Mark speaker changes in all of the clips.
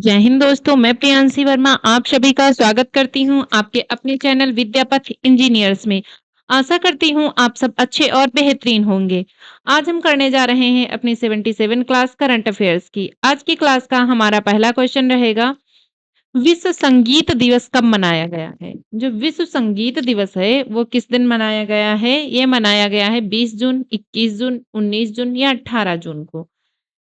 Speaker 1: जय हिंद दोस्तों, मैं प्रियांशी वर्मा आप सभी का स्वागत करती हूँ आपके अपने चैनल विद्यापथ इंजीनियर्स में। आशा करती हूँ आप सब अच्छे और बेहतरीन होंगे। आज हम करने जा रहे हैं अपनी 77 क्लास करंट अफेयर्स की। आज की क्लास का हमारा पहला क्वेश्चन रहेगा, विश्व संगीत दिवस कब मनाया गया है? जो विश्व संगीत दिवस है वो किस दिन मनाया गया है? ये मनाया गया है 20 जून, 21 जून, 19 जून या 18 जून को।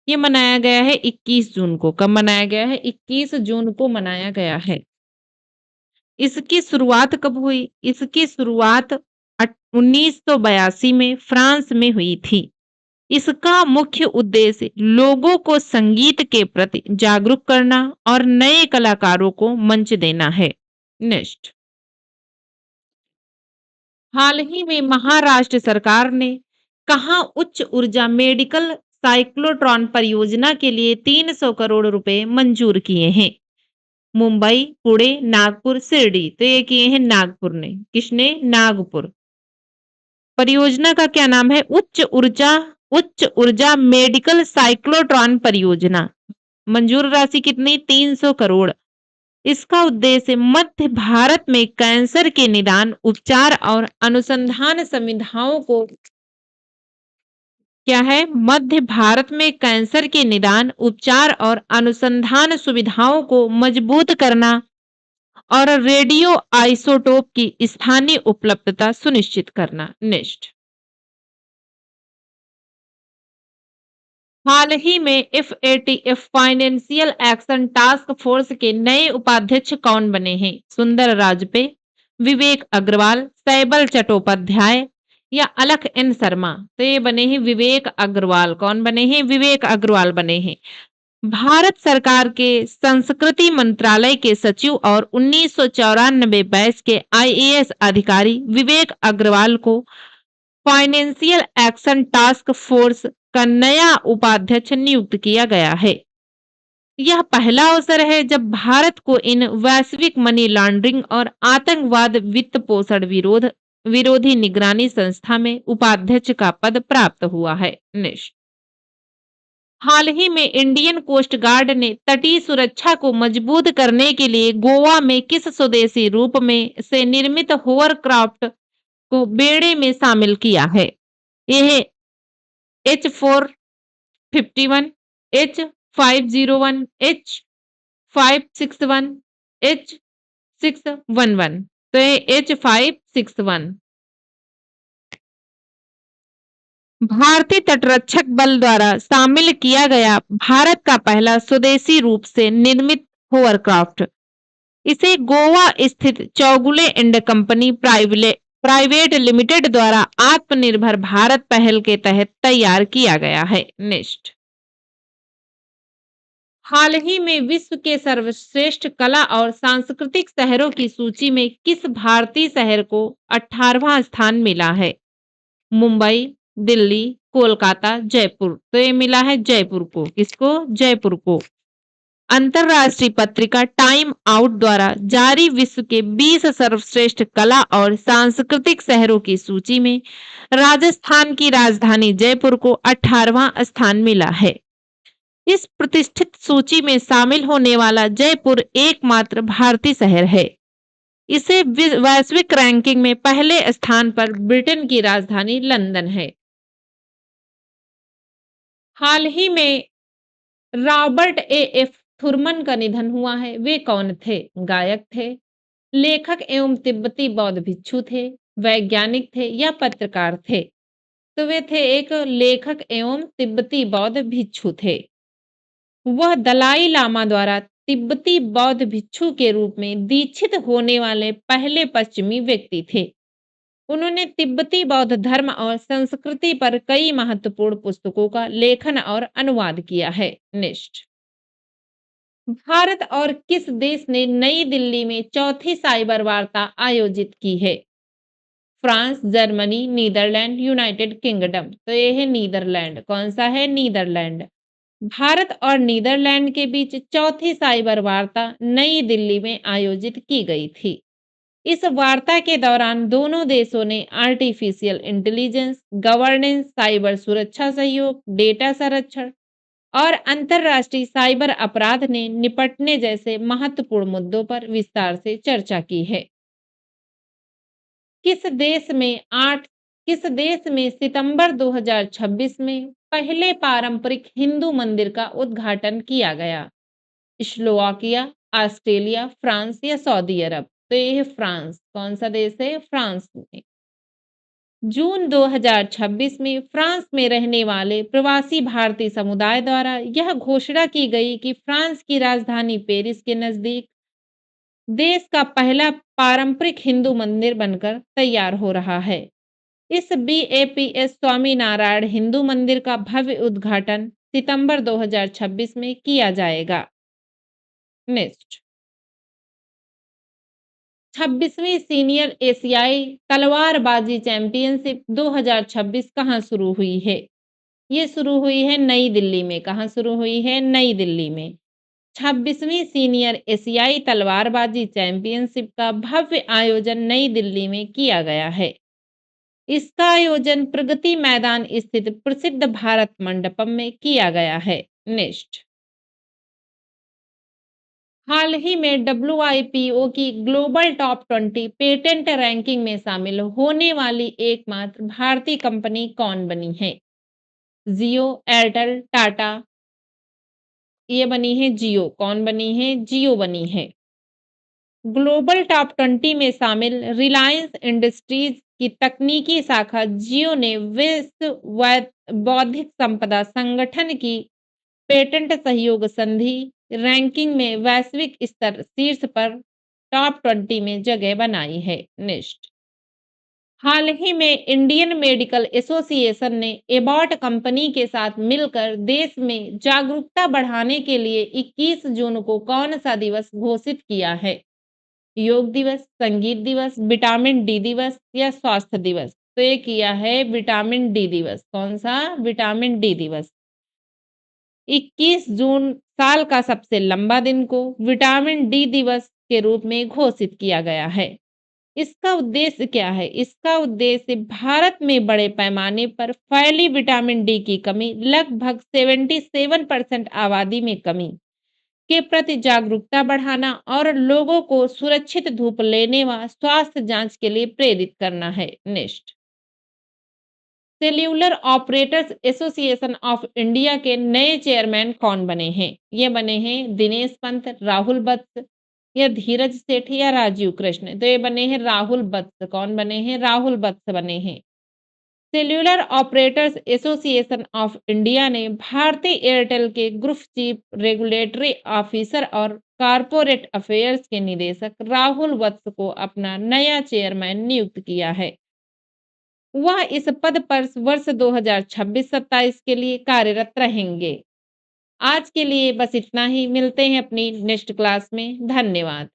Speaker 1: ये मनाया गया है 21 जून को। कब मनाया गया है? 21 जून को मनाया गया है। इसकी शुरुआत कब हुई? इसकी शुरुआत 1982 में फ्रांस में हुई थी। इसका मुख्य उद्देश्य लोगों को संगीत के प्रति जागरूक करना और नए कलाकारों को मंच देना है। नेक्स्ट, हाल ही में महाराष्ट्र सरकार ने कहाँ उच्च ऊर्जा मेडिकल साइक्लोट्रॉन परियोजना के लिए 300 करोड़ रुपए मंजूर किए हैं? मुंबई, पुणे, नागपुर, शिरडी। तो ये किए हैं नागपुर ने। किसने? नागपुर। परियोजना का क्या नाम है? उच्च ऊर्जा मेडिकल साइक्लोट्रॉन परियोजना। मंजूर राशि कितनी? 300 करोड़। इसका उद्देश्य मध्य भारत में कैंसर के निदान, उपचार और अनुसंधान सुविधाओं को क्या है? मध्य भारत में कैंसर के निदान, उपचार और अनुसंधान सुविधाओं को मजबूत करना और रेडियो आइसोटोप की स्थानीय उपलब्धता सुनिश्चित करना। नेक्स्ट, हाल ही में FATF financial action task force के नए उपाध्यक्ष कौन बने हैं? सुंदर राजपे, विवेक अग्रवाल, सैबल चट्टोपाध्याय या अलख एन शर्मा। तो ये बने हैं विवेक अग्रवाल। कौन बने हैं? विवेक अग्रवाल बने हैं। भारत सरकार के संस्कृति मंत्रालय के सचिव और 1994 बैच के आईएएस अधिकारी विवेक अग्रवाल को फाइनेंशियल एक्शन टास्क फोर्स का नया उपाध्यक्ष नियुक्त किया गया है। यह पहला अवसर है जब भारत को इन वैश्विक मनी लॉन्ड्रिंग और आतंकवाद वित्त पोषण विरोधी निगरानी संस्था में उपाध्यक्ष का पद प्राप्त हुआ है। नेक्स्ट, हाल ही में इंडियन कोस्ट गार्ड ने तटीय सुरक्षा को मजबूत करने के लिए गोवा में किस स्वदेशी रूप में से निर्मित होवरक्राफ्ट को बेड़े में शामिल किया है? यह H451, H501, H561, H611। तो ये H561। भारतीय तटरक्षक बल द्वारा शामिल किया गया भारत का पहला स्वदेशी रूप से निर्मित होवरक्राफ्ट। इसे गोवा स्थित Chowgule and company private limited द्वारा आत्मनिर्भर भारत पहल के तहत तैयार किया गया है। नेक्स्ट, हाल ही में विश्व के सर्वश्रेष्ठ कला और सांस्कृतिक शहरों की सूची में किस भारतीय शहर को 18वां स्थान मिला है? मुंबई, दिल्ली, कोलकाता, जयपुर। तो ये मिला है जयपुर को। किसको? जयपुर को। अंतरराष्ट्रीय पत्रिका टाइम आउट द्वारा जारी विश्व के 20 सर्वश्रेष्ठ कला और सांस्कृतिक शहरों की सूची में राजस्थान की राजधानी जयपुर को 18वां स्थान मिला है। इस प्रतिष्ठित सूची में शामिल होने वाला जयपुर एकमात्र भारतीय शहर है। इसे वैश्विक रैंकिंग में पहले स्थान पर ब्रिटेन की राजधानी लंदन है। हाल ही में रॉबर्ट एफ थुरमन का निधन हुआ है। वे कौन थे? गायक थे, लेखक एवं तिब्बती बौद्ध भिक्षु थे, वैज्ञानिक थे या पत्रकार थे? तो वे थे एक लेखक एवं तिब्बती बौद्ध भिक्षु थे। वह दलाई लामा द्वारा तिब्बती बौद्ध भिक्षु के रूप में दीक्षित होने वाले पहले पश्चिमी व्यक्ति थे। उन्होंने तिब्बती बौद्ध धर्म और संस्कृति पर कई महत्वपूर्ण पुस्तकों का लेखन और अनुवाद किया है। नेक्स्ट, भारत और किस देश ने नई दिल्ली में चौथी साइबर वार्ता आयोजित की है? France, Germany, Netherlands, United Kingdom. तो ये है नीदरलैंड। कौन सा है? नीदरलैंड। भारत और नीदरलैंड के बीच चौथी साइबर वार्ता नई दिल्ली में आयोजित की गई थी। इस वार्ता के दौरान दोनों देशों ने आर्टिफिशियल इंटेलिजेंस, गवर्नेंस, साइबर सुरक्षा सहयोग, डेटा संरक्षण और अंतर्राष्ट्रीय साइबर अपराध ने निपटने जैसे महत्वपूर्ण मुद्दों पर विस्तार से चर्चा की है। किस देश में 8 किस देश में सितंबर 2026 में पहले पारंपरिक हिंदू मंदिर का उद्घाटन किया गया? स्लोवाकिया, ऑस्ट्रेलिया, फ्रांस या सऊदी अरब? तो ये है फ्रांस। कौन सा देश है? फ्रांस में। जून 2026 में फ्रांस में रहने वाले प्रवासी भारतीय समुदाय द्वारा यह घोषणा की गई कि फ्रांस की राजधानी पेरिस के नजदीक देश का पहला पारंपरिक हिंदू मंदिर बनकर तैयार हो रहा है। इस बीएपीएस स्वामीनारायण हिंदू मंदिर का भव्य उद्घाटन सितंबर 2026 में किया जाएगा। नेक्स्ट, 26वीं सीनियर एशियाई तलवारबाजी चैंपियनशिप 2026 कहाँ शुरू हुई है? ये शुरू हुई है नई दिल्ली में। कहाँ शुरू हुई है? नई दिल्ली में। 26वीं सीनियर एशियाई तलवारबाजी चैंपियनशिप का भव्य आयोजन नई दिल्ली में किया गया है। इसका आयोजन प्रगति मैदान स्थित प्रसिद्ध भारत मंडपम में किया गया है। नेक्स्ट, हाल ही में डब्ल्यूआईपीओ की ग्लोबल टॉप 20 पेटेंट रैंकिंग में शामिल होने वाली एकमात्र भारतीय कंपनी कौन बनी है? जियो, एयरटेल, टाटा? ये बनी है जियो। कौन बनी है? जियो बनी है। ग्लोबल टॉप 20 में शामिल रिलायंस इंडस्ट्रीज की तकनीकी शाखा जियो ने विश्व बौद्धिक संपदा संगठन की पेटेंट सहयोग संधि रैंकिंग में वैश्विक स्तर शीर्ष पर टॉप 20 में जगह बनाई है। नेक्स्ट, हाल ही में इंडियन मेडिकल एसोसिएशन ने एबॉट कंपनी के साथ मिलकर देश में जागरूकता बढ़ाने के लिए 21 जून को कौन सा दिवस घोषित किया है? योग दिवस, संगीत दिवस, विटामिन डी दिवस या स्वास्थ्य दिवस? तो ये किया है विटामिन डी दिवस। कौन सा? विटामिन डी दिवस। 21 जून साल का सबसे लंबा दिन को विटामिन डी दिवस के रूप में घोषित किया गया है। इसका उद्देश्य क्या है? इसका उद्देश्य भारत में बड़े पैमाने पर फैली विटामिन डी की कमी, लगभग 77% आबादी में कमी के प्रति जागरूकता बढ़ाना और लोगों को सुरक्षित धूप लेने व स्वास्थ्य जांच के लिए प्रेरित करना है। Next, cellular operators association of India के नए चेयरमैन कौन बने हैं? ये बने हैं दिनेश पंत, राहुल वत्स या धीरज सेठ या राजीव कृष्ण? तो ये बने हैं राहुल वत्स। कौन बने हैं? राहुल वत्स बने हैं। Cellular operators association of India ने भारतीय एयरटेल के ग्रुप चीफ रेगुलेटरी ऑफिसर और कॉरपोरेट अफेयर्स के निदेशक राहुल वत्स को अपना नया चेयरमैन नियुक्त किया है। वह इस पद पर वर्ष 2026-27 के लिए कार्यरत रहेंगे। आज के लिए बस इतना ही। मिलते हैं अपनी नेक्स्ट क्लास में। धन्यवाद।